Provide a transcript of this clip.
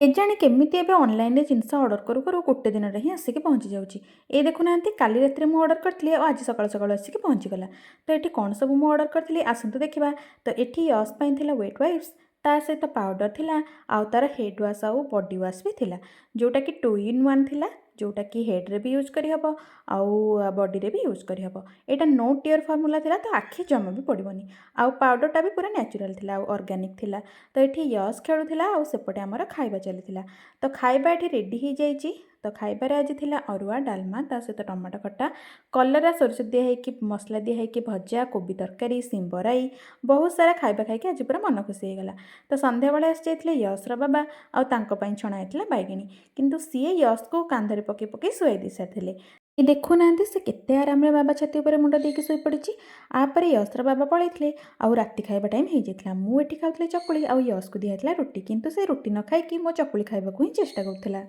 କେଜାଣି କେମିତି ଏବେ ଅନଲାଇନରେ ଜିନିଷ ଅର୍ଡ଼ର କରୁ କରୁ ଗୋଟେ ଦିନରେ ହିଁ ଆସିକି ପହଞ୍ଚି ଯାଉଛି। ଏ ଦେଖୁନାହାନ୍ତି କାଲି ରାତିରେ ମୁଁ ଅର୍ଡ଼ର କରିଥିଲି ଆଉ ଆଜି ସକାଳୁ ସକାଳୁ ଆସିକି ପହଞ୍ଚିଗଲା। ତ ଏଠି କ'ଣ ସବୁ ମୁଁ ଅର୍ଡ଼ର କରିଥିଲି ଆସନ୍ତୁ ଦେଖିବା। ତ ଏଠି ୟସ୍ ପାଇଁ ଥିଲା ୱେଟ୍ ୱାଇପ୍ସ, ତା ସହିତ ପାଉଡ଼ର ଥିଲା, ଆଉ ତାର ହେଡ଼୍ ୱାଶ୍ ଆଉ ବଡ଼ି ୱାଶ୍ ବି ଥିଲା, ଯେଉଁଟାକି 2 in 1 ଥିଲା, ଯେଉଁଟାକି ହେଡ଼୍ରେ ବି ୟୁଜ୍ କରିହେବ ଆଉ ବଡ଼ିରେ ବି ୟୁଜ୍ କରିହେବ। ଏଇଟା ନୋ ଟିୟର୍ ଫର୍ମୁଲା ଥିଲା, ତ ଆଖି ଜମା ବି ପଡ଼ିବନି। ଆଉ ପାଉଡ଼ରଟା ବି ପୁରା ନ୍ୟାଚୁରାଲ୍ ଥିଲା ଆଉ ଅର୍ଗାନିକ୍ ଥିଲା। ତ ଏଠି ୟସ୍ ଖେଳୁଥିଲା ଆଉ ସେପଟେ ଆମର ଖାଇବା ଚାଲିଥିଲା। ତ ଖାଇବା ଏଠି ରେଡ଼ି ହେଇଯାଇଛି। ତ ଖାଇବାରେ ଆଜି ଥିଲା ଅରୁଆ ଡାଲମା, ତା ସହିତ ଟମାଟୋ ଖଟା, କଲରା ସୋରିଷ ଦିଆ ହେଇକି ମସଲା ଦିଆ ହେଇକି ଭଜା, କୋବି ତରକାରୀ, ସିମ୍ବରାଇ, ବହୁତ ସାରା ଖାଇବା ଖାଇକି ଆଜି ପୁରା ମନ ଖୁସି ହେଇଗଲା। ତ ସନ୍ଧ୍ୟାବେଳେ ଆସିଯାଇଥିଲେ ୟସ୍ର ବାବା ଆଉ ତାଙ୍କ ପାଇଁ ଛଣା ହେଇଥିଲା ବାଇଗିଣୀ, କିନ୍ତୁ ସିଏ ୟସ୍କୁ କାନ୍ଧରେ ପକେଇ ପକେଇ ଶୁଆଇ ଦେଇ ସାରିଥିଲେ। ଦେଖୁନାହାନ୍ତି ସେ କେତେ ଆରାମରେ ବାବା ଛାତି ଉପରେ ମୁଣ୍ଡ ଦେଇକି ଶୋଇପଡ଼ିଛି। ଆପରେ ୟସ୍ର ବାବା ପଳେଇଥିଲେ ଆଉ ରାତି ଖାଇବା ଟାଇମ୍ ହେଇଯାଇଥିଲା। ମୁଁ ଏଠି ଖାଉଥିଲି ଚକୁଳି ଆଉ ୟସ୍କୁ ଦିଆହେଇଥିଲା ରୁଟି, କିନ୍ତୁ ସେ ରୁଟି ନ ଖାଇକି ମୋ ଚକୁଳି ଖାଇବାକୁ ହିଁ ଚେଷ୍ଟା କରୁଥିଲା।